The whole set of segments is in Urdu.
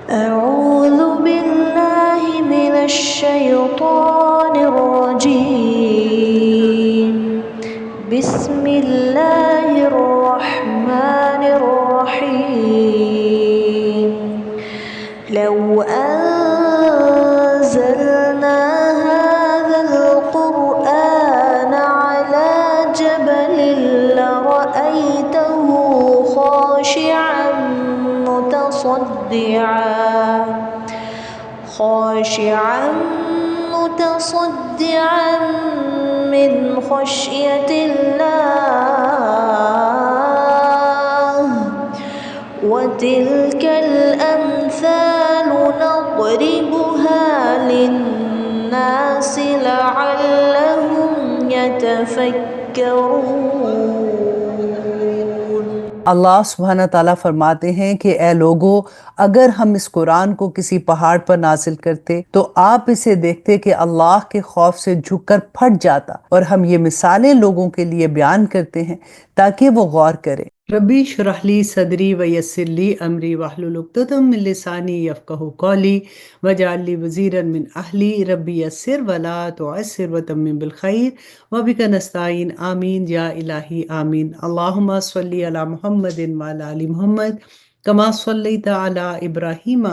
أعوذ بالله من الشيطان الرجيم بسم الله الرحمن الرحيم لو أنزلنا هذا القرآن على جبل لرأيته خاشعا متصدعا من خشية الله وتلك الأمثال نضربها للناس لعلهم يتفكرون۔ اللہ سبحانہ تعالیٰ فرماتے ہیں کہ اے لوگو، اگر ہم اس قرآن کو کسی پہاڑ پر نازل کرتے تو آپ اسے دیکھتے کہ اللہ کے خوف سے جھک کر پھٹ جاتا، اور ہم یہ مثالیں لوگوں کے لیے بیان کرتے ہیں تاکہ وہ غور کریں۔ ربی اشرح لی صدری ویسر لی امری واحلل عقدۃ من لسانی یفقہوا قولی واجعل لی وزیرا من اہلی ربی یسر ولا تعسر وتمم بالخیر وبک نستعین آمین یا الہی آمین۔ اللہم صلی علی محمد وعلی آل محمد کما صلیت علی ابراہیم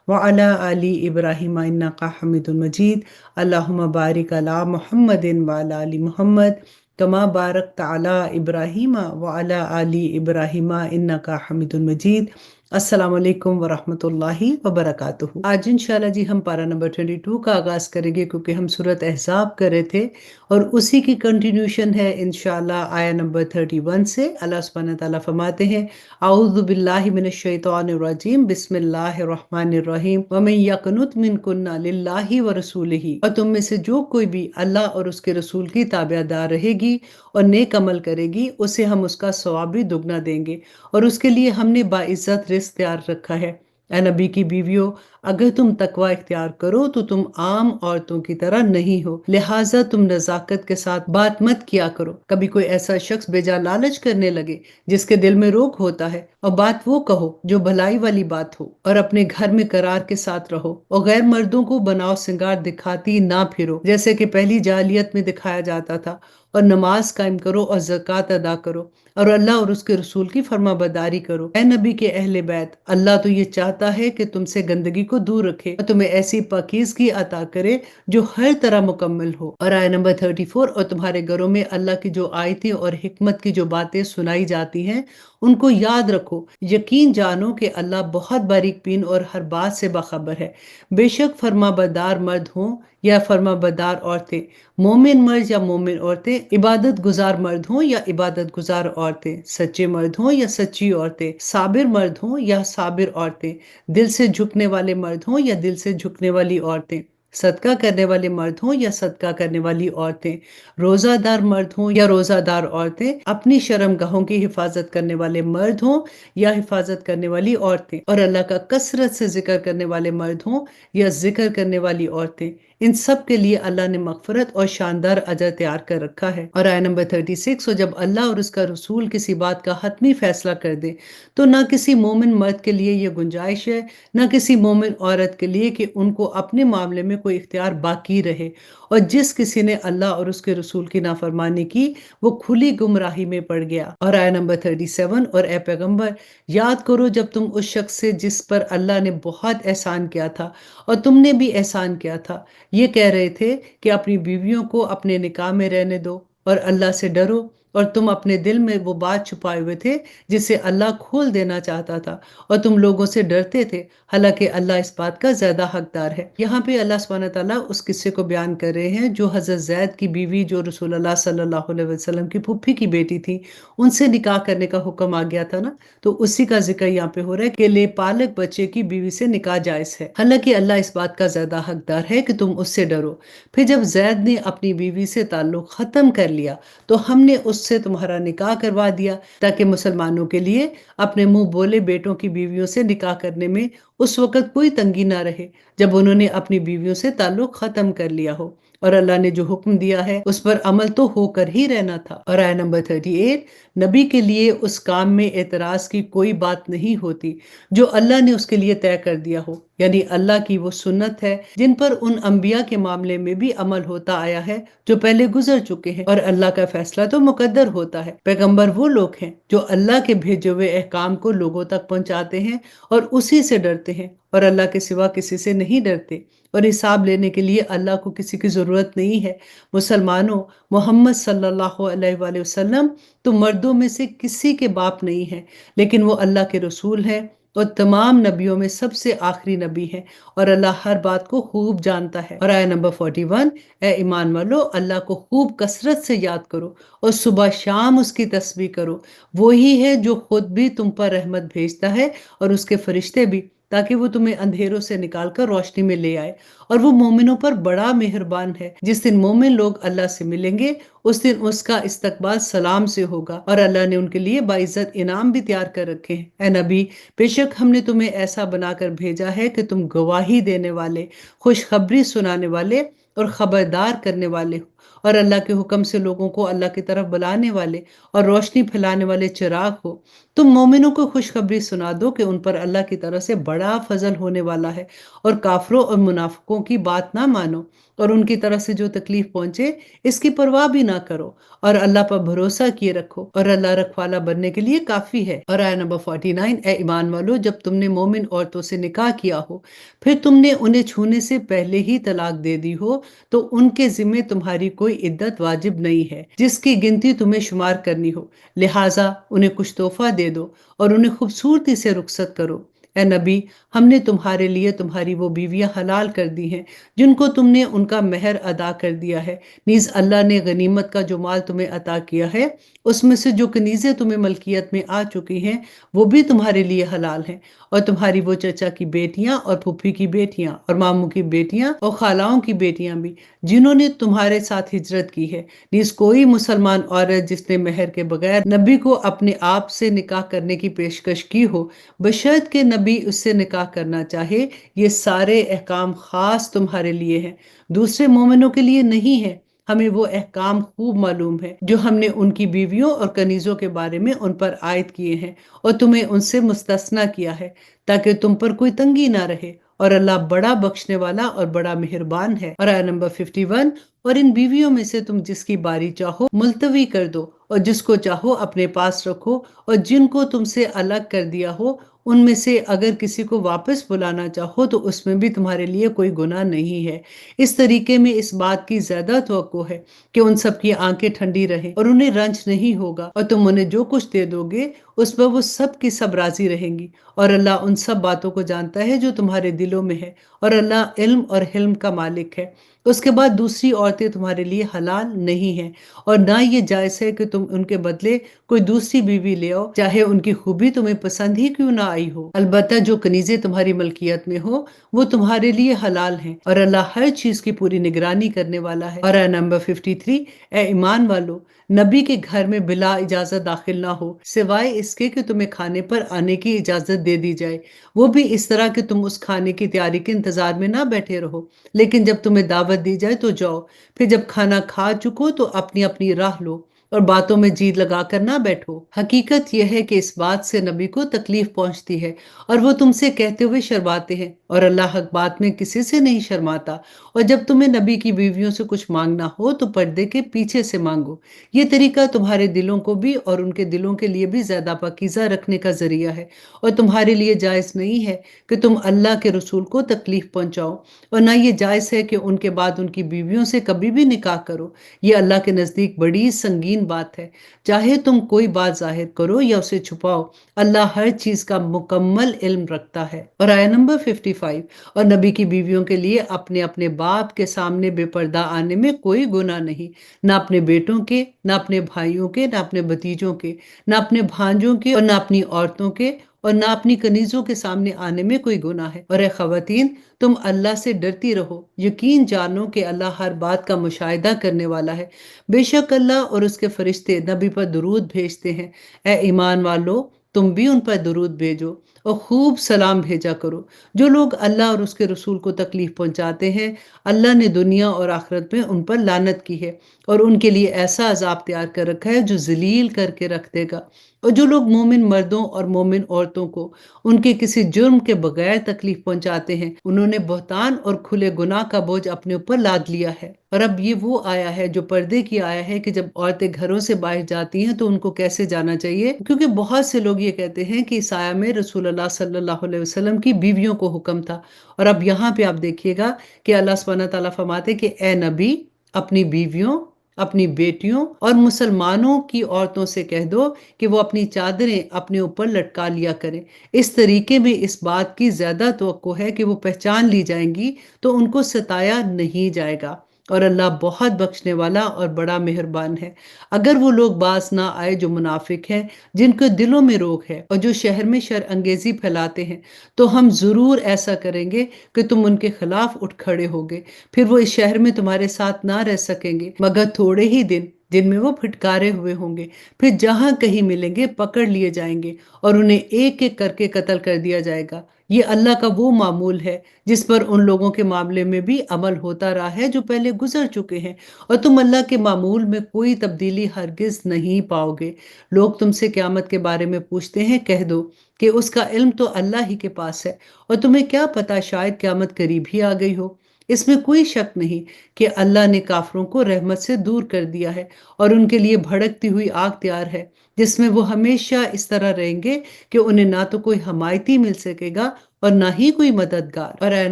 وعلی آل ابراہیم انک حمید مجید۔ اللہم بارک علی محمد وعلی آل محمد کما بارکت علی ابراہیم وعلی آل ابراہیم انک حمید مجید۔ السلام علیکم ورحمۃ اللہ وبرکاتہ۔ آج انشاءاللہ جی ہم پارہ نمبر 22 کا آغاز کریں گے، کیونکہ ہم سورۃ احزاب کر رہے تھے اور اسی کی کنٹینیوشن ہے انشاءاللہ آیہ نمبر 31 سے۔ اللہ سبحانہ تعالیٰ فرماتے ہیں اعوذ باللہ من الشیطان الرجیم بسم اللہ الرحمن الرحیم ومن یقنت منکن للہ ورسولہ، اور تم میں سے جو کوئی بھی اللہ اور اس کے رسول کی تابعدار رہے گی اور نیک عمل کرے گی، اسے ہم اس کا ثواب بھی دگنا دیں گے، اور اس کے لیے ہم نے باعزت رزق تیار رکھا ہے۔ اے نبی کی بیویوں، اگر تم تقوی اختیار کرو تو تم عام عورتوں کی طرح نہیں ہو، لہٰذا تم نزاکت کے ساتھ بات مت کیا کرو۔ کبھی کوئی ایسا شخص بیجا لالچ کرنے لگے جس کے دل میں روگ ہوتا ہے، اور بات وہ کہو جو بھلائی والی بات ہو، اور اپنے گھر میں قرار کے ساتھ رہو، اور غیر مردوں کو بناؤ سنگار دکھاتی نہ پھرو جیسے کہ پہلی جاہلیت میں دکھایا جاتا تھا، اور نماز قائم کرو اور زکوٰۃ ادا کرو، اور اللہ اور اس کے رسول کی فرما برداری کرو۔ اے نبی کے اہل بیت، اللہ تو یہ چاہتا ہے کہ تم سے گندگی کو دور رکھے اور تمہیں ایسی پاکیزگی عطا کرے جو ہر طرح مکمل ہو۔ اور آیہ نمبر 34، اور تمہارے گھروں میں اللہ کی جو آیتیں اور حکمت کی جو باتیں سنائی جاتی ہیں ان کو یاد رکھو، یقین جانو کہ اللہ بہت باریک بین اور ہر بات سے باخبر ہے۔ بے شک فرما بردار مرد ہوں یا فرما بردار عورتیں، مومن مرد یا مومن عورتیں، عبادت گزار مرد ہوں یا عبادت گزار عورتیں، سچے مرد ہوں یا سچی عورتیں، صابر مرد ہوں یا صابر عورتیں، دل سے جھکنے والے مرد ہوں یا دل سے جھکنے والی عورتیں، صدقہ کرنے والے مرد ہوں یا صدقہ کرنے والی عورتیں، روزہ دار مرد ہوں یا روزہ دار عورتیں، اپنی شرم گاہوں کی حفاظت کرنے والے مرد ہوں یا حفاظت کرنے والی عورتیں، اور اللہ کا کثرت سے ذکر کرنے والے مرد ہوں یا ذکر کرنے والی عورتیں، ان سب کے لیے اللہ نے مغفرت اور شاندار اجر تیار کر رکھا ہے۔ اور آیہ نمبر 36، اور جب اللہ اور اس کا رسول کسی بات کا حتمی فیصلہ کر دے تو نہ کسی مومن مرد کے لیے یہ گنجائش ہے نہ کسی مومن عورت کے لیے کہ ان کو اپنے معاملے میں کوئی اختیار باقی رہے، اور جس کسی نے اللہ اور اس کے رسول کی نافرمانی کی وہ کھلی گمراہی میں پڑ گیا۔ اور آیہ نمبر 37، اور اے پیغمبر، یاد کرو جب تم اس شخص سے جس پر اللہ نے بہت احسان کیا تھا اور تم نے بھی احسان کیا تھا یہ کہہ رہے تھے کہ اپنی بیویوں کو اپنے نکاح میں رہنے دو اور اللہ سے ڈرو، اور تم اپنے دل میں وہ بات چھپائے ہوئے تھے جسے اللہ کھول دینا چاہتا تھا، اور تم لوگوں سے ڈرتے تھے، حالانکہ اللہ اس بات کا زیادہ حقدار ہے۔ یہاں پہ اللہ سبحانہ تعالیٰ اس قصے کو بیان کر رہے ہیں جو حضرت زید کی بیوی جو رسول اللہ صلی اللہ علیہ وسلم کی پھوپھی کی بیٹی تھی، ان سے نکاح کرنے کا حکم آ گیا تھا نا، تو اسی کا ذکر یہاں پہ ہو رہا ہے کہ لے پالک بچے کی بیوی سے نکاح جائز ہے، حالانکہ اللہ اس بات کا زیادہ حقدار ہے کہ تم اس سے ڈرو۔ پھر جب زید نے اپنی بیوی سے تعلق ختم کر لیا تو ہم نے اس سے تمہارا نکاح کروا دیا تاکہ مسلمانوں کے لیے اپنے منہ بولے بیٹوں کی بیویوں سے نکاح کرنے میں اس وقت کوئی تنگی نہ رہے جب انہوں نے اپنی بیویوں سے تعلق ختم کر لیا ہو، اور اللہ نے جو حکم دیا ہے اس پر عمل تو ہو کر ہی رہنا تھا۔ اور آیت نمبر 38، نبی کے لیے اس کام میں اعتراض کی کوئی بات نہیں ہوتی جو اللہ نے اس کے لیے طے کر دیا ہو، یعنی اللہ کی وہ سنت ہے جن پر ان انبیاء کے معاملے میں بھی عمل ہوتا آیا ہے جو پہلے گزر چکے ہیں، اور اللہ کا فیصلہ تو مقدر ہوتا ہے۔ پیغمبر وہ لوگ ہیں جو اللہ کے بھیجے ہوئے احکام کو لوگوں تک پہنچاتے ہیں اور اسی سے ڈرتے ہیں، اور اللہ کے سوا کسی سے نہیں ڈرتے، اور حساب لینے کے لیے اللہ کو کسی کی ضرورت نہیں ہے۔ مسلمانوں، محمد صلی اللہ علیہ وآلہ وسلم تو مردوں میں سے کسی کے باپ نہیں ہیں، لیکن وہ اللہ کے رسول ہیں اور تمام نبیوں میں سب سے آخری نبی ہیں، اور اللہ ہر بات کو خوب جانتا ہے۔ اور آیت نمبر 41، اے ایمان والو، اللہ کو خوب کثرت سے یاد کرو اور صبح شام اس کی تسبیح کرو، وہی ہے جو خود بھی تم پر رحمت بھیجتا ہے اور اس کے فرشتے بھی، تاکہ وہ تمہیں اندھیروں سے نکال کر روشنی میں لے آئے، اور وہ مومنوں پر بڑا مہربان ہے۔ جس دن مومن لوگ اللہ سے ملیں گے اس دن اس کا استقبال سلام سے ہوگا، اور اللہ نے ان کے لیے باعزت انعام بھی تیار کر رکھے ہیں۔ اے نبی، بے شک ہم نے تمہیں ایسا بنا کر بھیجا ہے کہ تم گواہی دینے والے، خوشخبری سنانے والے اور خبردار کرنے والے ہو، اور اللہ کے حکم سے لوگوں کو اللہ کی طرف بلانے والے اور روشنی پھیلانے والے چراغ ہو۔ تم مومنوں کو خوشخبری سنا دو کہ ان پر اللہ کی طرف سے بڑا فضل ہونے والا ہے، اور کافروں اور منافقوں کی بات نہ مانو، اور ان کی طرف سے جو تکلیف پہنچے اس کی پرواہ بھی نہ کرو، اور اللہ پر بھروسہ کیے رکھو، اور اللہ رکھوالا بننے کے لیے کافی ہے۔ اور آیت نمبر 49، اے ایمان والو، جب تم نے مومن عورتوں سے نکاح کیا ہو، پھر تم نے انہیں چھونے سے پہلے ہی طلاق دے دی ہو، تو ان کے ذمے تمہاری کوئی عدت واجب نہیں ہے جس کی گنتی تمہیں شمار کرنی ہو، لہٰذا انہیں کچھ تحفہ دے دو اور انہیں خوبصورتی سے رخصت کرو۔ اے نبی، ہم نے تمہارے لیے تمہاری وہ بیویاں حلال کر دی ہیں جن کو تم نے ان کا مہر ادا کر دیا ہے، نیز اللہ نے غنیمت کا جو مال تمہیں عطا کیا ہے اس میں سے جو کنیزیں تمہیں ملکیت میں آ چکی ہیں وہ بھی تمہارے لیے حلال ہیں، اور تمہاری وہ چچا کی بیٹیاں اور پھپھی کی بیٹیاں اور ماموں کی بیٹیاں اور خالاؤں کی بیٹیاں بھی جنہوں نے تمہارے ساتھ ہجرت کی ہے، نیز کوئی مسلمان عورت جس نے مہر کے بغیر نبی کو اپنے آپ سے نکاح کرنے کی پیشکش کی ہو، بشرط کہ نبی اس سے نکاح کرنا چاہے، یہ سارے احکام خاص تمہارے لیے ہیں، دوسرے مومنوں کے لیے نہیں ہے۔ ہمیں وہ احکام خوب معلوم ہے جو ہم نے ان کی بیویوں اور کنیزوں کے بارے میں ان پر عائد کیے ہیں، اور تمہیں ان سے مستثنیٰ کیا ہے تاکہ تم پر کوئی تنگی نہ رہے، اور اللہ بڑا بخشنے والا اور بڑا مہربان ہے۔ اور آیت نمبر 51، اور ان بیویوں میں سے تم جس کی باری چاہو ملتوی کر دو، اور جس کو چاہو اپنے پاس رکھو، اور جن کو تم سے الگ کر دیا ہو ان میں سے اگر کسی کو واپس بلانا چاہو تو اس میں بھی تمہارے لیے کوئی گناہ نہیں ہے۔ اس طریقے میں اس بات کی زیادہ توقع ہے کہ ان سب کی آنکھیں ٹھنڈی رہیں اور انہیں رنج نہیں ہوگا، اور تم انہیں جو کچھ دے دو گے اس پر وہ سب کی سب راضی رہیں گی، اور اللہ ان سب باتوں کو جانتا ہے جو تمہارے دلوں میں ہے، اور اللہ علم اور حلم کا مالک ہے۔ اس کے بعد دوسری عورتیں تمہارے لیے حلال نہیں ہیں، اور نہ یہ جائز ہے کہ تم ان کے بدلے کوئی دوسری بیوی لے آؤ، چاہے ان کی خوبی تمہیں پسند ہی کیوں نہ آئی ہو۔ البتہ جو کنیزیں تمہاری ملکیت میں ہو وہ تمہارے لیے حلال ہیں، اور اللہ ہر چیز کی پوری نگرانی کرنے والا ہے۔ اور آیت نمبر 53، اے ایمان والو، نبی کے گھر میں بلا اجازت داخل نہ ہو سوائے اس کے کہ تمہیں کھانے پر آنے کی اجازت دے دی جائے، وہ بھی اس طرح کہ تم اس کھانے کی تیاری کے انتظار میں نہ بیٹھے رہو، لیکن جب تمہیں دعوت دی جائے تو جاؤ، پھر جب کھانا کھا چکو تو اپنی اپنی راہ لو، اور باتوں میں جی لگا کر نہ بیٹھو۔ حقیقت یہ ہے کہ اس بات سے نبی کو تکلیف پہنچتی ہے اور وہ تم سے کہتے ہوئے شرماتے ہیں، اور اللہ حق بات میں کسی سے نہیں شرماتا۔ اور جب تمہیں نبی کی بیویوں سے کچھ مانگنا ہو تو پردے کے پیچھے سے مانگو، یہ طریقہ تمہارے دلوں کو بھی اور ان کے دلوں کے لیے بھی زیادہ پاکیزہ رکھنے کا ذریعہ ہے، اور تمہارے لیے جائز نہیں ہے کہ تم اللہ کے رسول کو تکلیف پہنچاؤ، اور نہ یہ جائز ہے کہ ان کے بعد ان کی بیویوں سے کبھی بھی نکاح کرو، یہ اللہ کے نزدیک بڑی سنگین بات ہے۔ چاہے تم کوئی بات ظاہر کرو یا اسے چھپاؤ، اللہ ہر چیز کا مکمل علم رکھتا ہے۔ اور آیت نمبر 55، اور نبی کی بیویوں کے لیے اپنے اپنے باپ کے سامنے بے پردہ آنے میں کوئی گناہ نہیں، نہ اپنے بیٹوں کے، نہ اپنے بھائیوں کے، نہ اپنے بھتیجوں کے، نہ اپنے بھانجوں کے، اور نہ اپنی عورتوں کے، اور نہ اپنی کنیزوں کے سامنے آنے میں کوئی گناہ ہے۔ اور اے خواتین، تم اللہ سے ڈرتی رہو، یقین جانو کہ اللہ ہر بات کا مشاہدہ کرنے والا ہے، بے شک اللہ اور اس کے فرشتے نبی پر درود بھیجتے ہیں۔ اے ایمان والو، تم بھی ان پر درود بھیجو، اور خوب سلام بھیجا کرو۔ جو لوگ اللہ اور اس کے رسول کو تکلیف پہنچاتے ہیں، اللہ نے دنیا اور آخرت میں ان پر لعنت کی ہے اور ان کے لیے ایسا عذاب تیار کر رکھا ہے جو ذلیل کر کے رکھ دے گا۔ اور جو لوگ مومن مردوں اور مومن عورتوں کو ان کے کسی جرم کے بغیر تکلیف پہنچاتے ہیں، انہوں نے بہتان اور کھلے گناہ کا بوجھ اپنے اوپر لاد لیا ہے۔ اور اب یہ وہ آیا ہے جو پردے کی آیا ہے کہ جب عورتیں گھروں سے باہر جاتی ہیں تو ان کو کیسے جانا چاہیے، کیونکہ بہت سے لوگ یہ کہتے ہیں کہ اس آیا میں رسول اللہ صلی اللہ علیہ وسلم کی بیویوں کو حکم تھا۔ اور اب یہاں پہ آپ دیکھیے گا کہ اللہ سبحانہ تعالیٰ فرماتے کہ اے نبی، اپنی بیویوں، اپنی بیٹیوں اور مسلمانوں کی عورتوں سے کہہ دو کہ وہ اپنی چادریں اپنے اوپر لٹکا لیا کریں۔ اس طریقے میں اس بات کی زیادہ توقع ہے کہ وہ پہچان لی جائیں گی تو ان کو ستایا نہیں جائے گا، اور اللہ بہت بخشنے والا اور بڑا مہربان ہے۔ اگر وہ لوگ باز نہ آئے جو منافق ہیں، جن کے دلوں میں روگ ہے اور جو شہر میں شر انگیزی پھیلاتے ہیں، تو ہم ضرور ایسا کریں گے کہ تم ان کے خلاف اٹھ کھڑے ہوگے، پھر وہ اس شہر میں تمہارے ساتھ نہ رہ سکیں گے مگر تھوڑے ہی دن، جن میں وہ پھٹکارے ہوئے ہوں گے۔ پھر جہاں کہیں ملیں گے پکڑ لیے جائیں گے اور انہیں ایک ایک کر کے قتل کر دیا جائے گا۔ یہ اللہ کا وہ معمول ہے جس پر ان لوگوں کے معاملے میں بھی عمل ہوتا رہا ہے جو پہلے گزر چکے ہیں، اور تم اللہ کے معمول میں کوئی تبدیلی ہرگز نہیں پاؤ گے۔ لوگ تم سے قیامت کے بارے میں پوچھتے ہیں، کہہ دو کہ اس کا علم تو اللہ ہی کے پاس ہے، اور تمہیں کیا پتا شاید قیامت قریب ہی آ گئی ہو۔ اس میں کوئی شک نہیں کہ اللہ نے کافروں کو رحمت سے دور کر دیا ہے اور ان کے لیے بھڑکتی ہوئی آگ تیار ہے جس میں وہ ہمیشہ اس طرح رہیں گے کہ انہیں نہ تو کوئی حمایتی مل سکے گا اور نہ ہی کوئی مددگار۔ اور آیت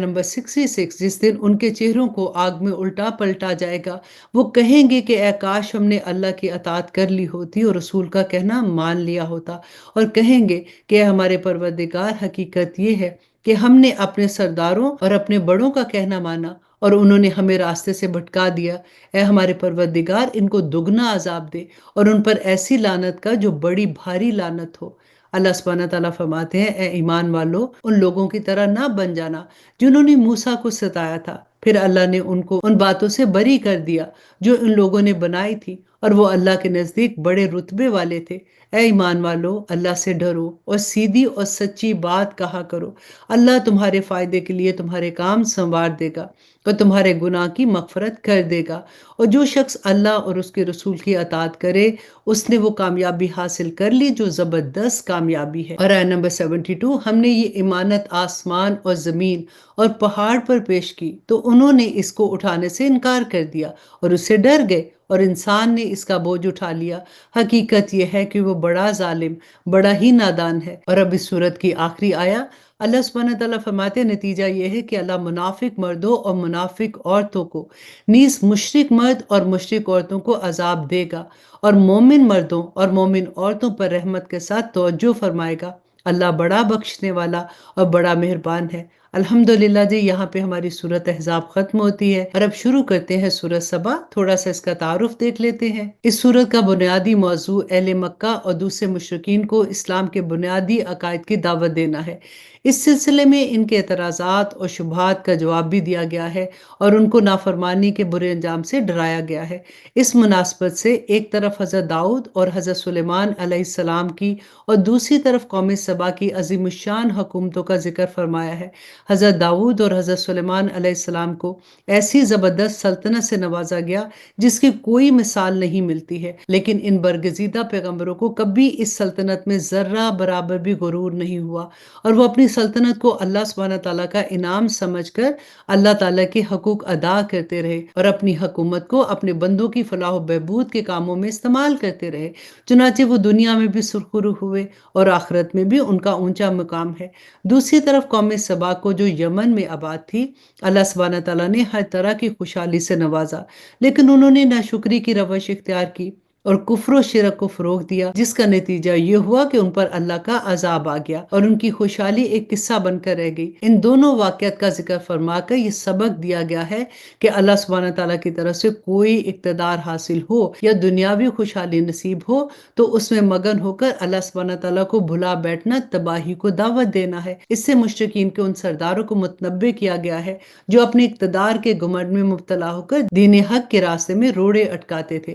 نمبر 66، جس دن ان کے چہروں کو آگ میں الٹا پلٹا جائے گا، وہ کہیں گے کہ اے کاش ہم نے اللہ کی اطاعت کر لی ہوتی اور رسول کا کہنا مان لیا ہوتا، اور کہیں گے کہ اے ہمارے پروردگار، حقیقت یہ ہے کہ ہم نے اپنے سرداروں اور اپنے بڑوں کا کہنا مانا اور انہوں نے ہمیں راستے سے بھٹکا دیا۔ اے ہمارے پروردگار، ان کو دگنا عذاب دے اور ان پر ایسی لعنت کا جو بڑی بھاری لعنت ہو۔ اللہ سبحانہ تعالیٰ فرماتے ہیں، اے ایمان والو، ان لوگوں کی طرح نہ بن جانا جنہوں نے موسیٰ کو ستایا تھا، پھر اللہ نے ان کو ان باتوں سے بری کر دیا جو ان لوگوں نے بنائی تھی، اور وہ اللہ کے نزدیک بڑے رتبے والے تھے۔ اے ایمان والو، اللہ سے ڈرو اور سیدھی اور سچی بات کہا کرو۔ اللہ تمہارے فائدے کے لیے تمہارے کام سنوار دے گا اور تمہارے گناہ کی مغفرت کر دے گا، اور جو شخص اللہ اور اس کے رسول کی اطاعت کرے، اس نے وہ کامیابی حاصل کر لی جو زبردست کامیابی ہے۔ اور آیت نمبر 72، ہم نے یہ امانت آسمان اور زمین اور پہاڑ پر پیش کی تو انہوں نے اس کو اٹھانے سے انکار کر دیا اور اس سے ڈر گئے، اور انسان نے اس کا بوجھ اٹھا لیا۔ حقیقت یہ ہے کہ وہ بڑا ظالم، بڑا ہی نادان ہے۔ اور اب اس سورت کی آخری آیا، اللہ سبحانہ تعالیٰ فرماتے ہیں، نتیجہ یہ ہے کہ اللہ منافق مردوں اور منافق عورتوں کو نیز مشرک مرد اور مشرک عورتوں کو عذاب دے گا، اور مومن مردوں اور مومن عورتوں پر رحمت کے ساتھ توجہ فرمائے گا۔ اللہ بڑا بخشنے والا اور بڑا مہربان ہے۔ الحمدللہ جی، یہاں پہ ہماری سورت احزاب ختم ہوتی ہے، اور اب شروع کرتے ہیں سورت سبا۔ تھوڑا سا اس کا تعارف دیکھ لیتے ہیں۔ اس سورت کا بنیادی موضوع اہل مکہ اور دوسرے مشرکین کو اسلام کے بنیادی عقائد کی دعوت دینا ہے۔ اس سلسلے میں ان کے اعتراضات اور شبہات کا جواب بھی دیا گیا ہے اور ان کو نافرمانی کے برے انجام سے ڈرایا گیا ہے۔ اس مناسبت سے ایک طرف حضرت داؤد اور حضرت سلیمان علیہ السلام کی اور دوسری طرف قوم سبا کی عظیم الشان حکومتوں کا ذکر فرمایا ہے۔ حضرت داؤد اور حضرت سلیمان علیہ السلام کو ایسی زبردست سلطنت سے نوازا گیا جس کی کوئی مثال نہیں ملتی ہے، لیکن ان برگزیدہ پیغمبروں کو کبھی اس سلطنت میں ذرہ برابر بھی غرور نہیں ہوا، اور وہ اپنی سلطنت کو اللہ سبحانہ تعالیٰ کا انعام سمجھ کر اللہ تعالیٰ کے حقوق ادا کرتے رہے اور اپنی حکومت کو اپنے بندوں کی فلاح و بہبود کے کاموں میں استعمال کرتے رہے۔ چنانچہ وہ دنیا میں بھی سرخرو ہوئے اور آخرت میں بھی ان کا اونچا مقام ہے۔ دوسری طرف قوم سبا کو، جو یمن میں آباد تھی، اللہ سبحانہ تعالیٰ نے ہر طرح کی خوشحالی سے نوازا، لیکن انہوں نے ناشکری کی روش اختیار کی اور کفر و شرک کو فروغ دیا، جس کا نتیجہ یہ ہوا کہ ان پر اللہ کا عذاب آ گیا اور ان کی خوشحالی ایک قصہ بن کر رہ گئی۔ ان دونوں واقعات کا ذکر فرما کر یہ سبق دیا گیا ہے کہ اللہ سبحانہ تعالیٰ کی طرف سے کوئی اقتدار حاصل ہو یا دنیاوی خوشحالی نصیب ہو تو اس میں مگن ہو کر اللہ سبحانہ تعالیٰ کو بھلا بیٹھنا تباہی کو دعوت دینا ہے۔ اس سے مشرکین کے ان سرداروں کو متنبع کیا گیا ہے جو اپنے اقتدار کے گھمنڈ میں مبتلا ہو کر دین حق کے راستے میں روڑے اٹکاتے تھے۔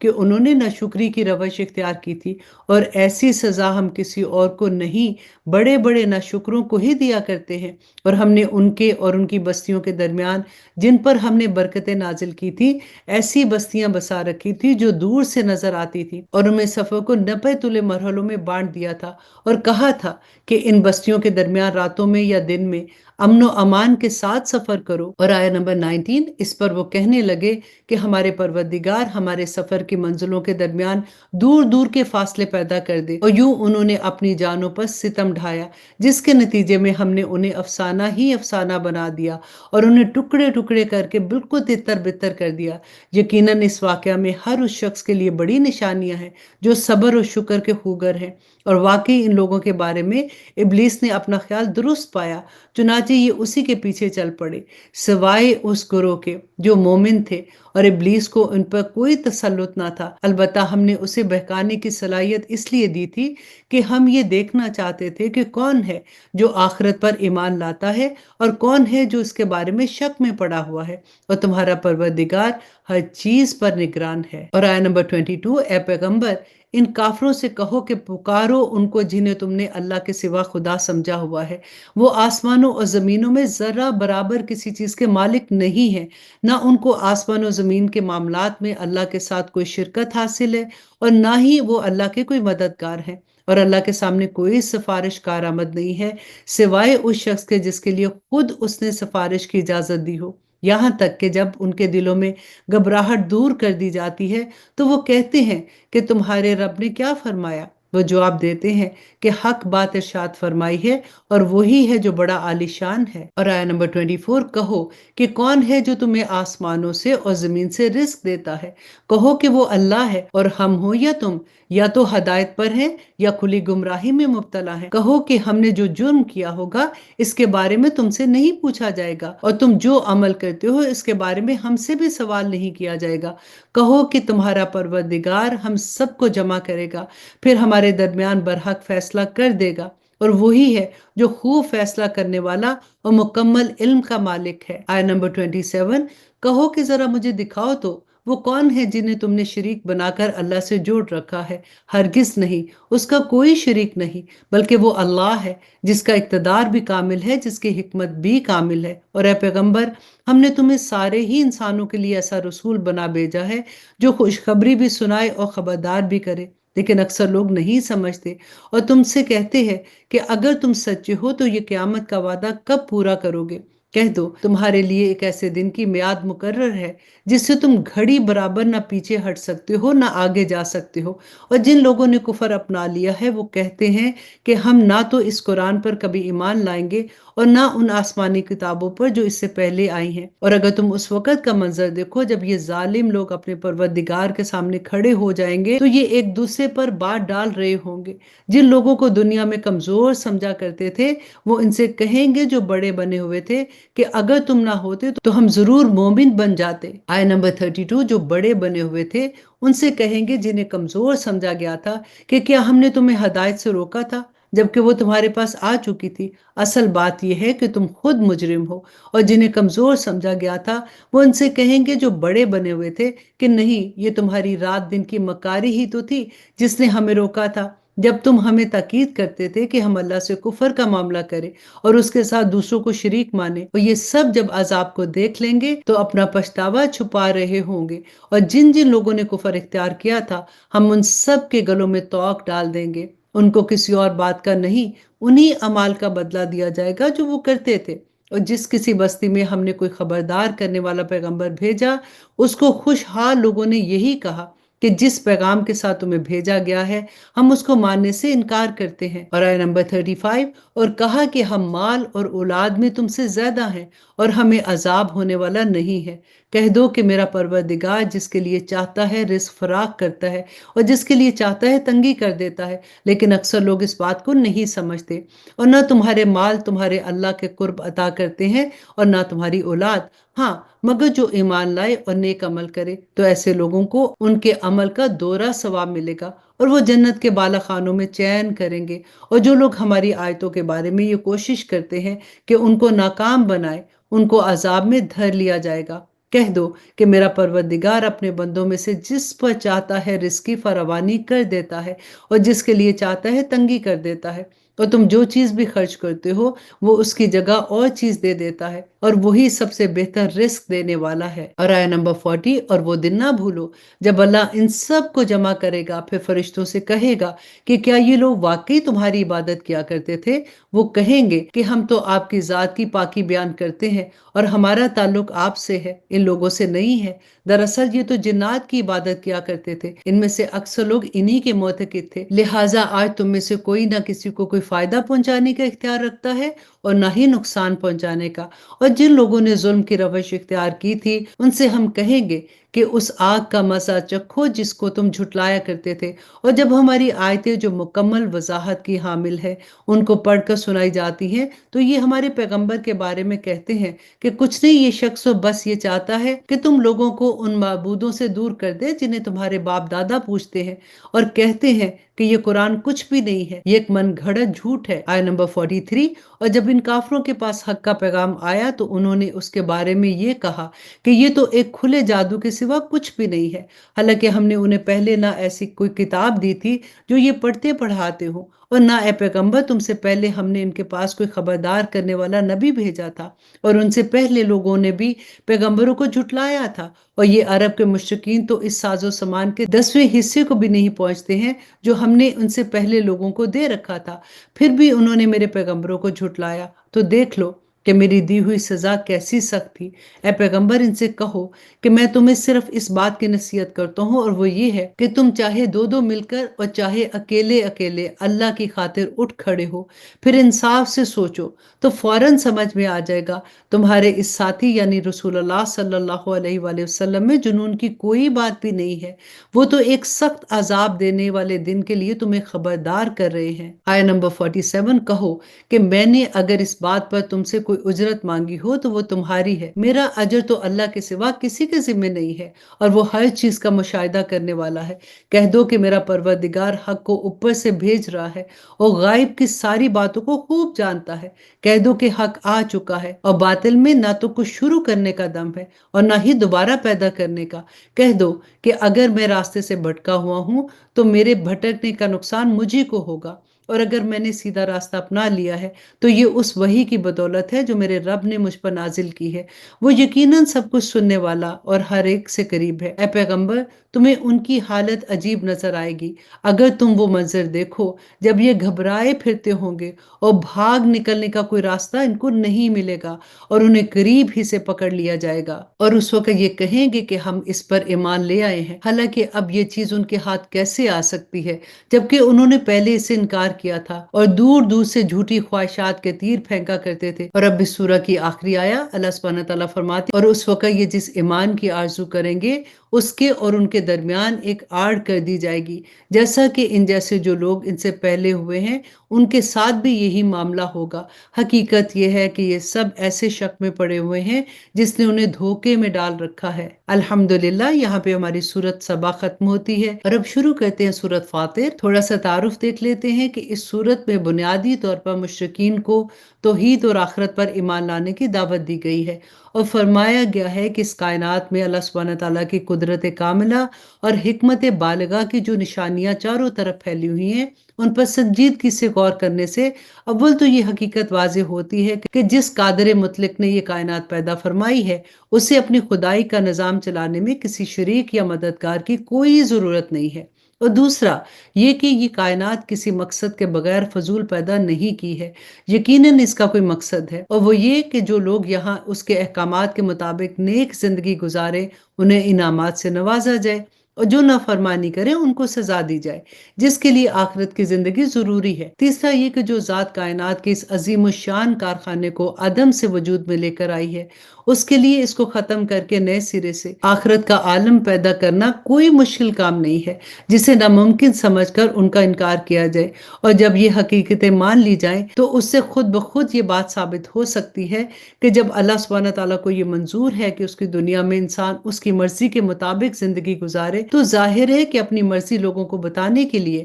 کہ انہوں نے ناشکری کی روش اختیار کی تھی، اور ایسی سزا ہم کسی اور کو نہیں، بڑے بڑے ناشکروں کو ہی دیا کرتے ہیں۔ اور ہم نے ان کے اور ان کی بستیوں کے درمیان جن پر ہم نے برکتیں نازل کی تھی ایسی بستیاں بسا رکھی تھی جو دور سے نظر آتی تھی، اور ان میں سفر کو 90 تلے مرحلوں میں بانٹ دیا تھا، اور کہا تھا کہ ان بستیوں کے درمیان راتوں میں یا دن میں امن و امان کے ساتھ سفر کرو۔ اور آیہ نمبر 19، اس پر وہ کہنے لگے کہ ہمارے پروردگار ہمارے سفر کی منزلوں کے درمیان دور دور کے فاصلے پیدا کر دے، اور یوں انہوں نے اپنی جانوں پر ستم ڈھایا، جس کے نتیجے میں ہم نے انہیں افسانہ ہی افسانہ بنا دیا اور انہیں ٹکڑے ٹکڑے کر کے بالکل تتر بتر کر دیا۔ یقیناً اس واقعہ میں ہر اس شخص کے لیے بڑی نشانیاں ہیں جو صبر و شکر کے خوگر ہیں، اور واقعی ان لوگوں کے بارے میں ابلیس نے اپنا خیال درست پایا، چنانچہ یہ اسی کے پیچھے چل پڑے، سوائے اس گروہ کے جو مومن تھے، اور ابلیس کو ان پر کوئی تسلط نہ تھا۔ البتہ ہم نے اسے بہکانے کی صلاحیت اس لیے دی تھی کہ ہم یہ دیکھنا چاہتے تھے کہ کون ہے جو آخرت پر ایمان لاتا ہے اور کون ہے جو اس کے بارے میں شک میں پڑا ہوا ہے، اور تمہارا پروردگار ہر چیز پر نگران ہے۔ اور آیہ نمبر 22، اے پیغمبر ان کافروں سے کہو کہ پکارو ان کو جنہیں تم نے اللہ کے سوا خدا سمجھا ہوا ہے، وہ آسمانوں اور زمینوں میں ذرہ برابر کسی چیز کے مالک نہیں ہیں، نہ ان کو آسمان و زمین کے معاملات میں اللہ کے ساتھ کوئی شرکت حاصل ہے، اور نہ ہی وہ اللہ کے کوئی مددگار ہیں، اور اللہ کے سامنے کوئی سفارش کارآمد نہیں ہے سوائے اس شخص کے جس کے لیے خود اس نے سفارش کی اجازت دی ہو، یہاں تک کہ جب ان کے دلوں میں گھبراہٹ دور کر دی جاتی ہے تو وہ کہتے ہیں کہ تمہارے رب نے کیا فرمایا؟ وہ جواب دیتے ہیں کہ حق بات ارشاد فرمائی ہے، اور وہی ہے جو بڑا عالی شان ہے۔ اور آیہ نمبر 24، کہو کہ کون ہے جو تمہیں آسمانوں سے اور زمین سے رزق دیتا ہے؟ کہو کہ وہ اللہ ہے، اور ہم ہو یا تم یا تو ہدایت پر ہیں یا کھلی گمراہی میں مبتلا ہیں۔ کہو کہ ہم نے جو جرم کیا ہوگا اس کے بارے میں تم سے نہیں پوچھا جائے گا، اور تم جو عمل کرتے ہو اس کے بارے میں ہم سے بھی سوال نہیں کیا جائے گا۔ کہو کہ تمہارا پروردگار ہم سب کو جمع کرے گا، پھر ہمارے درمیان برحق فیصلہ کر دے گا، اور وہی ہے جو خوب فیصلہ کرنے والا اور مکمل علم کا مالک ہے۔ آیہ نمبر 27، کہو کہ ذرا مجھے دکھاؤ تو وہ کون ہے جنہیں تم نے شریک بنا کر اللہ سے جوڑ رکھا ہے؟ ہرگز نہیں، اس کا کوئی شریک نہیں، بلکہ وہ اللہ ہے جس کا اقتدار بھی کامل ہے، جس کی حکمت بھی کامل ہے۔ اور اے پیغمبر ہم نے تمہیں سارے ہی انسانوں کے لیے ایسا رسول بنا بھیجا ہے جو خوشخبری بھی سنائے اور خبردار بھی کرے، لیکن اکثر لوگ نہیں سمجھتے، اور تم سے کہتے ہیں کہ اگر تم سچے ہو تو یہ قیامت کا وعدہ کب پورا کرو گے؟ کہہ دو تمہارے لیے ایک ایسے دن کی میعاد مقرر ہے جس سے تم گھڑی برابر نہ پیچھے ہٹ سکتے ہو نہ آگے جا سکتے ہو۔ اور جن لوگوں نے کفر اپنا لیا ہے وہ کہتے ہیں کہ ہم نہ تو اس قرآن پر کبھی ایمان لائیں گے اور نہ ان آسمانی کتابوں پر جو اس سے پہلے آئی ہیں۔ اور اگر تم اس وقت کا منظر دیکھو جب یہ ظالم لوگ اپنے پروردگار کے سامنے کھڑے ہو جائیں گے تو یہ ایک دوسرے پر بات ڈال رہے ہوں گے۔ جن لوگوں کو دنیا میں کمزور سمجھا کرتے تھے وہ ان سے کہیں گے جو بڑے بنے ہوئے تھے کہ اگر تم نہ ہوتے تو ہم ضرور مومن بن جاتے۔ آیہ نمبر 32، جو بڑے بنے ہوئے تھے ان سے کہیں گے جنہیں کمزور سمجھا گیا تھا کہ کیا ہم نے تمہیں ہدایت سے روکا تھا جبکہ وہ تمہارے پاس آ چکی تھی؟ اصل بات یہ ہے کہ تم خود مجرم ہو۔ اور جنہیں کمزور سمجھا گیا تھا وہ ان سے کہیں گے جو بڑے بنے ہوئے تھے کہ نہیں، یہ تمہاری رات دن کی مکاری ہی تو تھی جس نے ہمیں روکا تھا جب تم ہمیں تاکید کرتے تھے کہ ہم اللہ سے کفر کا معاملہ کریں اور اس کے ساتھ دوسروں کو شریک مانیں۔ اور یہ سب جب عذاب کو دیکھ لیں گے تو اپنا پچھتاوا چھپا رہے ہوں گے، اور جن جن لوگوں نے کفر اختیار کیا تھا ہم ان سب کے گلوں میں توق ڈال دیں گے، ان کو کسی اور بات کا نہیں، انہی اعمال کا بدلہ دیا جائے گا جو وہ کرتے تھے۔ اور جس کسی بستی میں ہم نے کوئی خبردار کرنے والا پیغمبر بھیجا اس کو خوشحال لوگوں نے یہی کہا کہ جس پیغام کے ساتھ تمہیں بھیجا گیا ہے ہم اس کو ماننے سے انکار کرتے ہیں۔ اور آیہ نمبر 35، اور کہا کہ ہم مال اور اولاد میں تم سے زیادہ ہیں اور ہمیں عذاب ہونے والا نہیں ہے۔ کہہ دو کہ میرا پروردگار جس کے لیے چاہتا ہے رزق فراخ کرتا ہے اور جس کے لیے چاہتا ہے تنگی کر دیتا ہے، لیکن اکثر لوگ اس بات کو نہیں سمجھتے۔ اور نہ تمہارے مال تمہارے اللہ کے قرب عطا کرتے ہیں اور نہ تمہاری اولاد، ہاں مگر جو ایمان لائے اور نیک عمل کرے تو ایسے لوگوں کو ان کے عمل کا دورہ ثواب ملے گا اور وہ جنت کے بالا خانوں میں چین کریں گے۔ اور جو لوگ ہماری آیتوں کے بارے میں یہ کوشش کرتے ہیں کہ ان کو ناکام بنائے ان کو عذاب میں دھر لیا جائے گا۔ کہہ دو کہ میرا پروردگار اپنے بندوں میں سے جس پر چاہتا ہے رزق کی فراوانی کر دیتا ہے اور جس کے لیے چاہتا ہے تنگی کر دیتا ہے، اور تم جو چیز بھی خرچ کرتے ہو وہ اس کی جگہ اور چیز دے دیتا ہے، اور وہی سب سے بہتر رزق دینے والا ہے۔ اور آیہ نمبر 40، اور وہ دن نہ بھولو جب اللہ ان سب کو جمع کرے گا، پھر فرشتوں سے کہے گا کہ کیا یہ لوگ واقعی تمہاری عبادت کیا کرتے تھے؟ وہ کہیں گے کہ ہم تو آپ کی ذات کی پاکی بیان کرتے ہیں اور ہمارا تعلق آپ سے ہے، ان لوگوں سے نہیں ہے۔ دراصل یہ تو جنات کی عبادت کیا کرتے تھے، ان میں سے اکثر لوگ انہی کے معتقد تھے، لہٰذا آج تم میں سے کوئی نہ کسی کو کوئی فائدہ پہنچانے کا اختیار رکھتا ہے اور نہ ہی نقصان پہنچانے کا۔ اور جن لوگوں نے ظلم کی روش اختیار کی تھی ان سے ہم کہیں گے کہ اس آگ کا مزہ چکھو جس کو تم جھٹلایا کرتے تھے، اور جب ہماری آیتیں جو مکمل وضاحت کی حامل ہے ان کو پڑھ کر سنائی جاتی ہیں تو یہ ہمارے پیغمبر کے بارے میں کہتے ہیں کہ کچھ نہیں، یہ شخص تو بس یہ چاہتا ہے کہ تم لوگوں کو ان معبودوں سے دور کر دے جنہیں تمہارے باپ دادا پوجتے ہیں، اور کہتے ہیں کہ یہ قرآن کچھ بھی نہیں ہے، یہ ایک من گھڑت جھوٹ ہے۔ آیہ نمبر 43، اور جب ان کافروں کے پاس حق کا پیغام آیا تو انہوں نے اس کے بارے میں یہ کہا کہ یہ تو ایک کھلے جادو کے سوا کچھ بھی نہیں ہے، حالانکہ ہم نے انہیں پہلے نہ ایسی کوئی کتاب دی تھی جو یہ پڑھتے پڑھاتے ہوں، اور نہ اے پیغمبر تم سے پہلے ہم نے ان کے پاس کوئی خبردار کرنے والا نبی بھیجا تھا، اور ان سے پہلے لوگوں نے بھی پیغمبروں کو جھٹلایا تھا، اور یہ عرب کے مشرکین تو اس ساز و سامان کے 10ویں حصے کو بھی نہیں پہنچتے ہیں جو ہم نے ان سے پہلے لوگوں کو دے رکھا تھا، پھر بھی انہوں نے میرے پیغمبروں کو جھٹلایا، تو دیکھ لو کہ میری دی ہوئی سزا کیسی سخت تھی۔ اے پیغمبر ان سے کہو کہ میں تمہیں صرف اس بات کی نصیحت کرتا ہوں، اور وہ یہ ہے کہ تم چاہے دو دو مل کر اور چاہے اکیلے اکیلے اللہ کی خاطر اٹھ کھڑے ہو، پھر انصاف سے سوچو تو فوراً سمجھ میں آ جائے گا تمہارے اس ساتھی یعنی رسول اللہ صلی اللہ علیہ وآلہ وسلم میں جنون کی کوئی بات بھی نہیں ہے، وہ تو ایک سخت عذاب دینے والے دن کے لیے تمہیں خبردار کر رہے ہیں۔ آیہ نمبر 47، کہو کہ میں نے اگر اس بات پر تم سے کوئی اجرت مانگی ہو تو وہ تمہاری ہے، میرا اجر تو اللہ کے سوا کسی کے ذمہ نہیں ہے، اور وہ ہر چیز کا مشاہدہ کرنے والا ہے۔ کہہ دو کہ میرا پروردگار حق کو اوپر سے بھیج رہا ہے اور غائب کی ساری باتوں کو خوب جانتا ہے۔ کہہ دو کہ حق آ چکا ہے اور باطل میں نہ تو کچھ شروع کرنے کا دم ہے اور نہ ہی دوبارہ پیدا کرنے کا۔ کہہ دو کہ اگر میں راستے سے بھٹکا ہوا ہوں تو میرے بھٹکنے کا نقصان مجھے کو ہوگا، اور اگر میں نے سیدھا راستہ اپنا لیا ہے تو یہ اس وحی کی بدولت ہے جو میرے رب نے مجھ پر نازل کی ہے، وہ یقیناً سب کچھ سننے والا اور ہر ایک سے قریب ہے۔ اے پیغمبر تمہیں ان کی حالت عجیب نظر آئے گی اگر تم وہ منظر دیکھو جب یہ گھبرائے پھرتے ہوں گے اور بھاگ نکلنے کا کوئی راستہ ان کو نہیں ملے گا اور انہیں قریب ہی سے پکڑ لیا جائے گا، اور اس وقت یہ کہیں گے کہ ہم اس پر ایمان لے آئے ہیں، حالانکہ اب یہ چیز ان کے ہاتھ کیسے آ سکتی ہے جبکہ انہوں نے پہلے اسے انکار کیا تھا اور دور دور سے جھوٹی خواہشات کے تیر پھینکا کرتے تھے۔ اور اب اس سورہ کی آخری آیا اللہ سبحانہ تعالیٰ فرماتے، اور اس وقت یہ جس ایمان کی آرزو کریں گے اس کے اور ان کے درمیان ایک آڑ کر دی جائے گی، جیسا کہ ان جیسے جو لوگ ان سے پہلے ہوئے ہیں ان کے ساتھ بھی یہی معاملہ ہوگا۔ حقیقت یہ ہے کہ یہ سب ایسے شک میں پڑے ہوئے ہیں جس نے انہیں دھوکے میں ڈال رکھا ہے۔ الحمدللہ، یہاں پہ ہماری سورت سبا ختم ہوتی ہے اور اب شروع کرتے ہیں سورت فاطر۔ تھوڑا سا تعارف دیکھ لیتے ہیں کہ اس سورت میں بنیادی طور پر مشرکین کو توحید اور آخرت پر ایمان لانے کی دعوت دی گئی ہے، اور فرمایا گیا ہے کہ اس کائنات میں اللہ سبحانہ تعالیٰ کی قدرت کاملہ اور حکمت بالغہ کی جو نشانیاں چاروں طرف پھیلی ہوئی ہیں ان پر سنجیدگی سے غور کرنے سے اول تو یہ حقیقت واضح ہوتی ہے کہ جس قادر مطلق نے یہ کائنات پیدا فرمائی ہے اسے اپنی خدائی کا نظام چلانے میں کسی شریک یا مددگار کی کوئی ضرورت نہیں ہے، اور دوسرا یہ کہ یہ کائنات کسی مقصد کے بغیر فضول پیدا نہیں کی ہے، یقیناً اس کا کوئی مقصد ہے، اور وہ یہ کہ جو لوگ یہاں اس کے احکامات کے مطابق نیک زندگی گزارے انہیں انعامات سے نوازا جائے، اور جو نافرمانی کریں ان کو سزا دی جائے، جس کے لیے آخرت کی زندگی ضروری ہے۔ تیسرا یہ کہ جو ذات کائنات کے اس عظیم الشان کارخانے کو عدم سے وجود میں لے کر آئی ہے اس کے لیے اس کو ختم کر کے نئے سرے سے آخرت کا عالم پیدا کرنا کوئی مشکل کام نہیں ہے جسے ناممکن سمجھ کر ان کا انکار کیا جائے، اور جب یہ حقیقتیں مان لی جائیں تو اس سے خود بخود یہ بات ثابت ہو سکتی ہے کہ جب اللہ سبحانہ تعالیٰ کو یہ منظور ہے کہ اس کی دنیا میں انسان اس کی مرضی کے مطابق زندگی گزارے تو ظاہر ہے کہ اپنی مرضی لوگوں کو بتانے کے لیے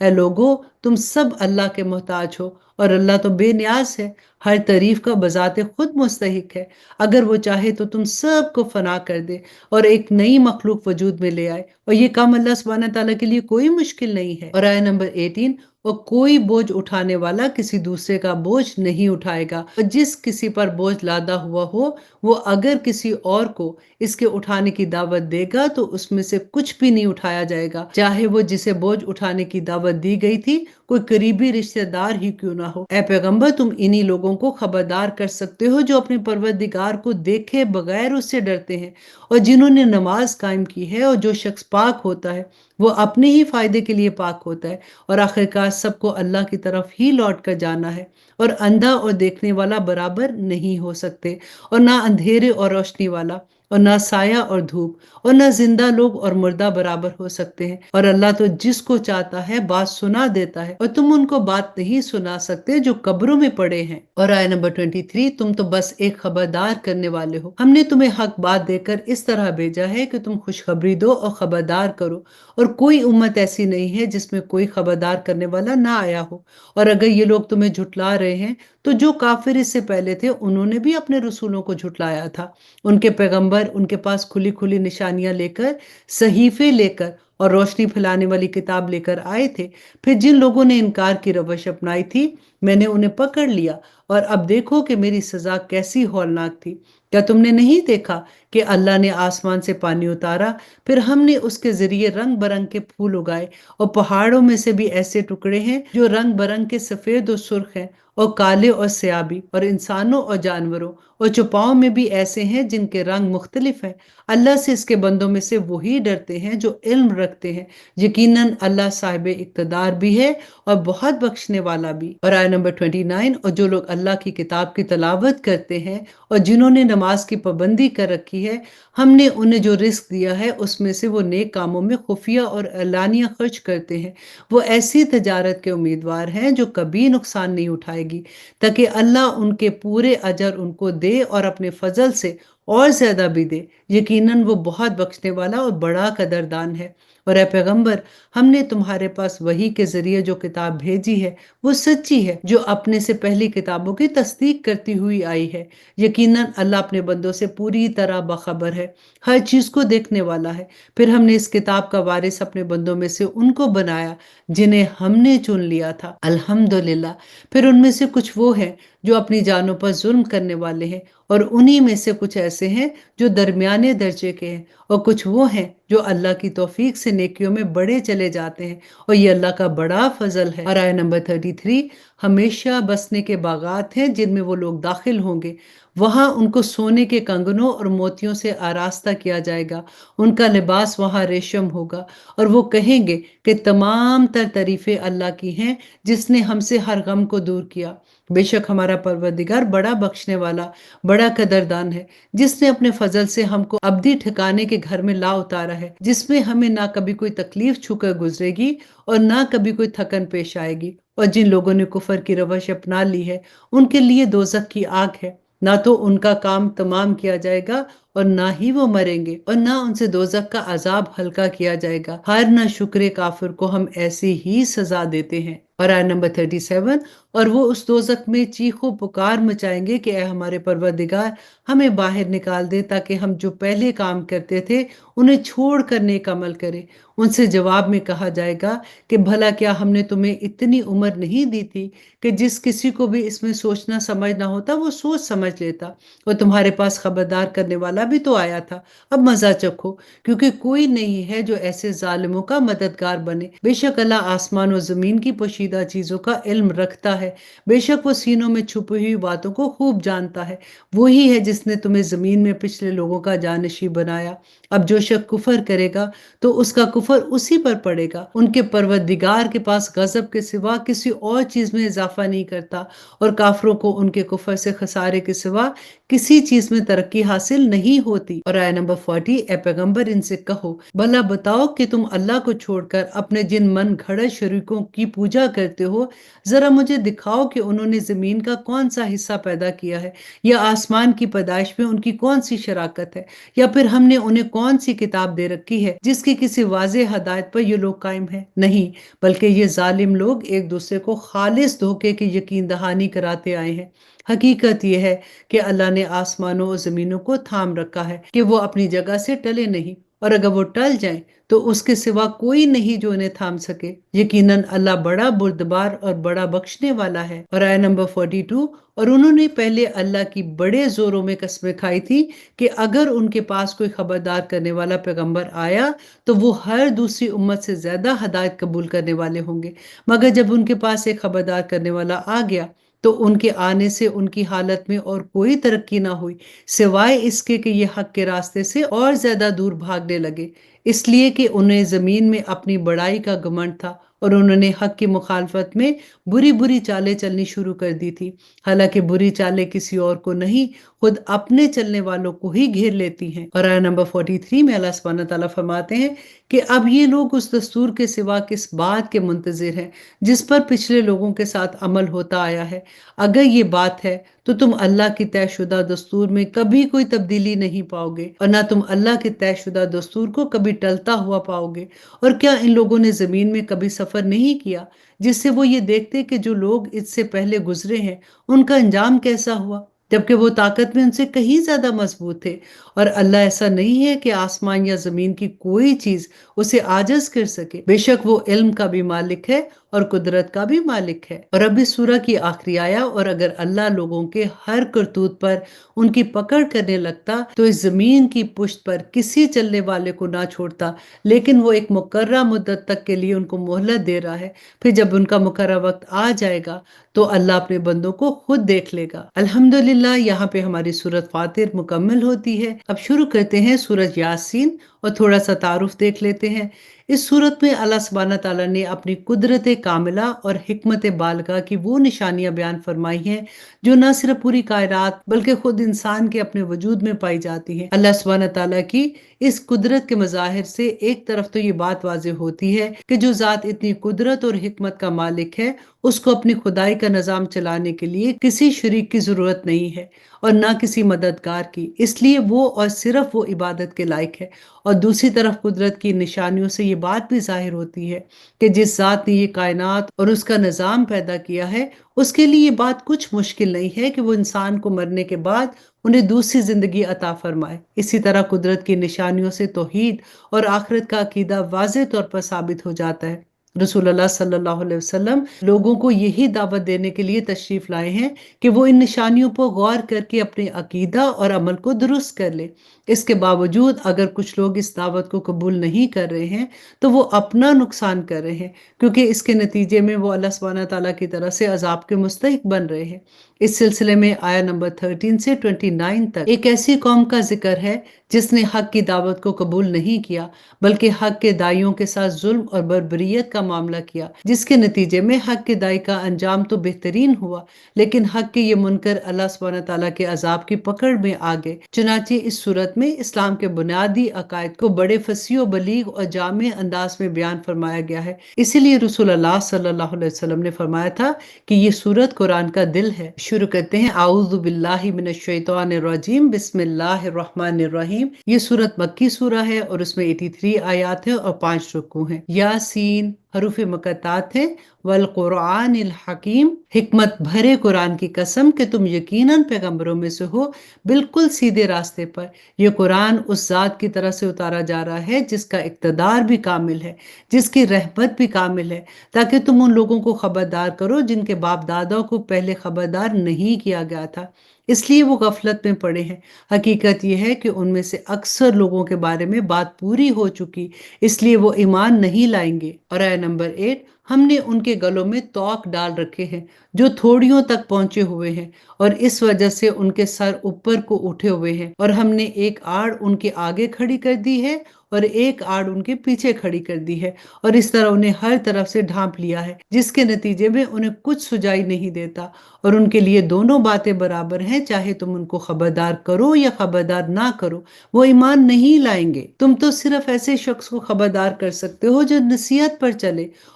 اے لوگو، تم سب اللہ کے محتاج ہو اور اللہ تو بے نیاز ہے، ہر تعریف کا بذات خود مستحق ہے۔ اگر وہ چاہے تو تم سب کو فنا کر دے اور ایک نئی مخلوق وجود میں لے آئے، اور یہ کام اللہ سبحانہ تعالیٰ کے لیے کوئی مشکل نہیں ہے۔ اور آیت نمبر 18، اور کوئی بوجھ اٹھانے والا کسی دوسرے کا بوجھ نہیں اٹھائے گا، اور جس کسی پر بوجھ لادا ہوا ہو وہ اگر کسی اور کو اس کے اٹھانے کی دعوت دے گا تو اس میں سے کچھ بھی نہیں اٹھایا جائے گا، چاہے وہ جسے بوجھ اٹھانے کی دعوت دی گئی تھی کوئی قریبی رشتہ دار ہی کیوں نہ ہو۔ اے پیغمبر، تم انہی لوگوں کو خبردار کر سکتے ہو جو اپنے پروردگار کو دیکھے بغیر اس سے ڈرتے ہیں اور جنہوں نے نماز قائم کی ہے، اور جو شخص پاک ہوتا ہے وہ اپنے ہی فائدے کے لیے پاک ہوتا ہے، اور آخرکار سب کو اللہ کی طرف ہی لوٹ کر جانا ہے، اور اندھا اور دیکھنے والا برابر نہیں ہو سکتے، اور نہ اندھیرے اور روشنی والا، اور نہ سایہ اور دھوپ، اور نہ زندہ لوگ اور مردہ برابر ہو سکتے ہیں، اور اللہ تو جس کو چاہتا ہے بات سنا دیتا ہے، اور تم ان کو بات نہیں سنا سکتے جو قبروں میں پڑے ہیں۔ اور آیت نمبر 23، تم تو بس ایک خبردار کرنے والے ہو، ہم نے تمہیں حق بات دے کر اس طرح بھیجا ہے کہ تم خوشخبری دو اور خبردار کرو، اور کوئی امت ایسی نہیں ہے جس میں کوئی خبردار کرنے والا نہ آیا ہو۔ اور اگر یہ لوگ تمہیں جھٹلا رہے ہیں تو جو کافر اس سے پہلے تھے انہوں نے بھی اپنے رسولوں کو جھٹلایا تھا، ان کے پیغمبر ان کے پاس کھلی کھلی نشانیاں لے کر، صحیفے لے کر اور روشنی پھیلانے والی کتاب لے کر آئے تھے۔ پھر جن لوگوں نے انکار کی روش اپنائی تھی میں نے انہیں پکڑ لیا، اور اب دیکھو کہ میری سزا کیسی ہولناک تھی۔ کیا تم نے نہیں دیکھا کہ اللہ نے آسمان سے پانی اتارا، پھر ہم نے اس کے ذریعے رنگ برنگ کے پھول اگائے، اور پہاڑوں میں سے بھی ایسے ٹکڑے ہیں جو رنگ برنگ کے سفید اور سرخ ہیں، اور کالے اور سیاہ بھی، اور انسانوں اور جانوروں، اور چوپاؤں میں بھی ایسے ہیں جن کے رنگ مختلف ہیں۔ اللہ سے اس کے بندوں میں سے وہی ڈرتے ہیں جو علم رکھتے ہیں، یقیناً اللہ صاحب اقتدار بھی ہے اور بہت بخشنے والا بھی۔ اور آیت نمبر 29، اور جو لوگ اللہ کی کتاب کی تلاوت کرتے ہیں اور جنہوں نے نماز کی پابندی کر رکھی ہے، ہم نے انہیں جو رزق دیا ہے اس میں سے وہ نیک کاموں میں خفیہ اور اعلانیہ خرچ کرتے ہیں، وہ ایسی تجارت کے امیدوار ہیں جو کبھی نقصان نہیں اٹھائے گی، تاکہ اللہ ان کے پورے اجر ان کو دے اور اپنے فضل سے اور زیادہ بھی دے، یقیناً وہ بہت بخشنے والا اور بڑا قدردان ہے۔ اور اے پیغمبر، ہم نے تمہارے پاس وحی کے ذریعے جو کتاب بھیجی ہے وہ سچی ہے، جو اپنے سے پہلی کتابوں کی تصدیق کرتی ہوئی آئی ہے۔ یقیناً اللہ اپنے بندوں سے پوری طرح باخبر ہے، ہر چیز کو دیکھنے والا ہے۔ پھر ہم نے اس کتاب کا وارث اپنے بندوں میں سے ان کو بنایا جنہیں ہم نے چن لیا تھا، الحمدللہ۔ پھر ان میں سے کچھ وہ ہیں جو اپنی جانوں پر ظلم کرنے والے ہیں، اور انہی میں سے کچھ ایسے ہیں جو درمیانے درجے کے ہیں، اور کچھ وہ ہیں جو اللہ کی توفیق سے نیکیوں میں بڑھے چلے جاتے ہیں، اور یہ اللہ کا بڑا فضل ہے۔ اور آیت نمبر 33، ہمیشہ بسنے کے باغات ہیں جن میں وہ لوگ داخل ہوں گے، وہاں ان کو سونے کے کنگنوں اور موتیوں سے آراستہ کیا جائے گا، ان کا لباس وہاں ریشم ہوگا، اور وہ کہیں گے کہ تمام تر تعریفیں اللہ کی ہیں جس نے ہم سے ہر غم کو دور کیا۔ بے شک ہمارا پروردگار بڑا بخشنے والا، بڑا قدردان ہے، جس نے اپنے فضل سے ہم کو ابدی ٹھکانے کے گھر میں لا اتارا ہے، جس میں ہمیں نہ کبھی کوئی تکلیف چھو کر گزرے گی اور نہ کبھی کوئی تھکن پیش آئے گی۔ اور جن لوگوں نے کفر کی روش اپنا لی ہے ان کے لیے دوزخ کی آگ ہے، نہ تو ان کا کام تمام کیا جائے گا اور نہ ہی وہ مریں گے، اور نہ ان سے دوزخ کا عذاب ہلکا کیا جائے گا، ہر نہ شکر کافر کو ہم ایسی ہی سزا دیتے ہیں۔ اور آیت نمبر 37، اور وہ اس دوزخ میں چیخ و پکار مچائیں گے کہ اے ہمارے پروردگار، ہمیں باہر نکال دے تاکہ ہم جو پہلے کام کرتے تھے انہیں چھوڑ کر نیک عمل کریں۔ ان سے جواب میں کہا جائے گا کہ بھلا کیا ہم نے تمہیں اتنی عمر نہیں دی تھی کہ جس کسی کو بھی اس میں سوچنا سمجھنا ہوتا وہ سوچ سمجھ لیتا، اور تمہارے پاس خبردار کرنے والا بھی تو آیا تھا، اب مزہ چکھو، کیونکہ کوئی نہیں ہے جو ایسے ظالموں کا مددگار بنے۔ بے شک اللہ آسمان و زمین کی پوشیدہ چیزوں کا علم رکھتا ہے، بے شک وہ سینوں میں چھپی ہوئی باتوں کو خوب جانتا ہے۔ وہی ہے جس نے تمہیں زمین میں پچھلے لوگوں کا جانشین بنایا۔ اب جو شخص کفر کرے گا تو اس کا کفر اسی پر پڑے گا، ان کے پروردگار کے پاس غضب کے سوا کسی اور چیز میں اضافہ نہیں کرتا، اور کافروں کو ان کے کفر سے خسارے کے سوا کسی چیز میں ترقی حاصل نہیں ہوتی۔ اور آیت نمبر 40، اے پیغمبر ان سے کہو بھلا بتاؤ کہ تم اللہ کو چھوڑ کر اپنے جن من گھڑت شریکوں کی پوجا کرتے ہو، ذرا مجھے دکھاؤ کہ انہوں نے زمین کا کون سا حصہ پیدا کیا ہے، یا آسمان کی پیدائش میں ان کی کون سی شراکت ہے، یا پھر ہم نے انہیں کون سی کتاب دے رکھی ہے جس کی کسی واضح ہدایت پر یہ لوگ قائم ہیں۔ نہیں، بلکہ یہ ظالم لوگ ایک دوسرے کو خالص دھوکے کی یقین دہانی کراتے آئے ہیں۔ حقیقت یہ ہے کہ اللہ نے آسمانوں اور زمینوں کو تھام رکھا ہے کہ وہ اپنی جگہ سے ٹلے نہیں، اور اگر وہ ٹل جائیں تو اس کے سوا کوئی نہیں جو انہیں تھام سکے۔ یقیناً اللہ بڑا بردبار اور بڑا بخشنے والا ہے۔ اور آیت نمبر 42، اور انہوں نے پہلے اللہ کی بڑے زوروں میں قسمیں کھائی تھی کہ اگر ان کے پاس کوئی خبردار کرنے والا پیغمبر آیا تو وہ ہر دوسری امت سے زیادہ ہدایت قبول کرنے والے ہوں گے، مگر جب ان کے پاس ایک خبردار کرنے والا آ گیا تو ان کے آنے سے ان کی حالت میں اور کوئی ترقی نہ ہوئی سوائے اس کے کہ یہ حق کے راستے سے اور زیادہ دور بھاگنے لگے، اس لیے کہ انہیں زمین میں اپنی بڑائی کا گھمنڈ تھا اور انہوں نے حق کی مخالفت میں بری بری چالیں چلنی شروع کر دی تھی۔ حالانکہ بری چالیں کسی اور کو نہیں، خود اپنے چلنے والوں کو ہی گھیر لیتی ہیں۔ اور آیت نمبر 43 میں اللہ سبحانہ تعالیٰ فرماتے ہیں کہ اب یہ لوگ اس دستور کے سوا کس بات کے منتظر ہیں جس پر پچھلے لوگوں کے ساتھ عمل ہوتا آیا ہے۔ اگر یہ بات ہے تو تم اللہ کی طے شدہ دستور میں کبھی کوئی تبدیلی نہیں پاؤ گے، اور نہ تم اللہ کے طے شدہ دستور کو کبھی ٹلتا ہوا پاؤ گے۔ اور کیا ان لوگوں نے زمین میں کبھی سفر نہیں کیا جس سے وہ یہ دیکھتے کہ جو لوگ اس سے پہلے گزرے ہیں ان کا انجام کیسا ہوا، جبکہ وہ طاقت میں ان سے کہیں زیادہ مضبوط تھے؟ اور اللہ ایسا نہیں ہے کہ آسمان یا زمین کی کوئی چیز اسے عاجز کر سکے۔ بے شک وہ علم کا بھی مالک ہے اور قدرت کا بھی مالک ہے۔ اور اب اس سورہ کی آخری آیا، اور اگر اللہ لوگوں کے ہر کرتوت پر ان کی پکڑ کرنے لگتا تو اس زمین کی پشت پر کسی چلنے والے کو نہ چھوڑتا، لیکن وہ ایک مقررہ مدت تک کے لیے ان کو مہلت دے رہا ہے، پھر جب ان کا مقررہ وقت آ جائے گا تو اللہ اپنے بندوں کو خود دیکھ لے گا۔ الحمدللہ، یہاں پہ ہماری سورت فاتر مکمل ہوتی ہے۔ اب شروع کرتے ہیں سورت یاسین اور تھوڑا سا تعارف دیکھ لیتے ہیں۔ اس صورت میں اللہ سبحانہ تعالیٰ نے اپنی قدرت کاملہ اور حکمت بالغہ کی وہ نشانیاں بیان فرمائی ہیں جو نہ صرف پوری کائنات بلکہ خود انسان کے اپنے وجود میں پائی جاتی ہیں۔ اللہ سبحانہ تعالیٰ کی اس قدرت کے مظاہر سے ایک طرف تو یہ بات واضح ہوتی ہے کہ جو ذات اتنی قدرت اور حکمت کا مالک ہے اس کو اپنی خدائی کا نظام چلانے کے لیے کسی شریک کی ضرورت نہیں ہے اور نہ کسی مددگار کی، اس لیے وہ اور صرف وہ عبادت کے لائق ہے۔ اور دوسری طرف قدرت کی نشانیوں سے یہ بات بھی ظاہر ہوتی ہے کہ جس ذات نے یہ کائنات اور اس کا نظام پیدا کیا ہے اس کے لیے یہ بات کچھ مشکل نہیں ہے کہ وہ انسان کو مرنے کے بعد انہیں دوسری زندگی عطا فرمائے۔ اسی طرح قدرت کی نشانیوں سے توحید اور آخرت کا عقیدہ واضح طور پر ثابت ہو جاتا ہے۔ رسول اللہ صلی اللہ علیہ وسلم لوگوں کو یہی دعوت دینے کے لیے تشریف لائے ہیں کہ وہ ان نشانیوں پر غور کر کے اپنے عقیدہ اور عمل کو درست کر لے۔ اس کے باوجود اگر کچھ لوگ اس دعوت کو قبول نہیں کر رہے ہیں تو وہ اپنا نقصان کر رہے ہیں، کیونکہ اس کے نتیجے میں وہ اللہ سبحانہ تعالیٰ کی طرف سے عذاب کے مستحق بن رہے ہیں۔ اس سلسلے میں آیت نمبر 13 سے 29 تک ایک ایسی قوم کا ذکر ہے جس نے حق کی دعوت کو قبول نہیں کیا بلکہ حق کے دائیوں کے ساتھ ظلم اور بربریت کا معاملہ کیا، جس کے نتیجے میں حق کے دائی کا انجام تو بہترین ہوا لیکن حق کے یہ منکر اللہ سبحانہ تعالیٰ کے عذاب کی پکڑ میں آ گئے۔ چنانچہ اس صورت میں اسلام کے بنیادی عقائد کو بڑے فصیح و بلیغ اور جامع انداز میں بیان فرمایا گیا ہے۔ اسی لیے رسول اللہ صلی اللہ علیہ وسلم نے فرمایا تھا کہ یہ سورت قرآن کا دل ہے۔ شروع کرتے ہیں اعوذ باللہ من الشیطان الرجیم، بسم اللہ الرحمن الرحیم۔ یہ سورت مکی سورہ ہے اور اس میں 83 آیات ہیں اور 5 رکوع ہیں۔ یاسین حروف مقطعات ہیں، والقرآن الحکیم، حکمت بھرے قرآن کی قسم کہ تم یقیناً پیغمبروں میں سے ہو بالکل سیدھے راستے پر۔ یہ قرآن اس ذات کی طرف سے اتارا جا رہا ہے جس کا اقتدار بھی کامل ہے، جس کی رحمت بھی کامل ہے، تاکہ تم ان لوگوں کو خبردار کرو جن کے باپ دادا کو پہلے خبردار نہیں کیا گیا تھا، اس لیے وہ غفلت میں پڑے ہیں۔ حقیقت یہ ہے کہ ان میں سے اکثر لوگوں کے بارے میں بات پوری ہو چکی، اس لیے وہ ایمان نہیں لائیں گے۔ اور آیت نمبر 8، ہم نے ان کے گلوں میں توق ڈال رکھے ہیں جو تھوڑیوں تک پہنچے ہوئے ہیں، اور اس وجہ سے ان کے سر اوپر کو اٹھے ہوئے ہیں، اور ہم نے ایک آڑ ان کے آگے کھڑی کر دی ہے اور ایک آڑ ان کے پیچھے کھڑی کر دی ہے، اور اس طرح انہیں ہر طرف سے ڈھانپ لیا ہے، جس کے نتیجے میں انہیں کچھ سجائی نہیں دیتا، اور ان کے لیے دونوں باتیں برابر ہیں، چاہے تم ان کو خبردار کرو یا خبردار نہ کرو، وہ ایمان نہیں لائیں گے۔ تم تو صرف ایسے شخص کو خبردار کر سکتے ہو جو نصیحت پر چلے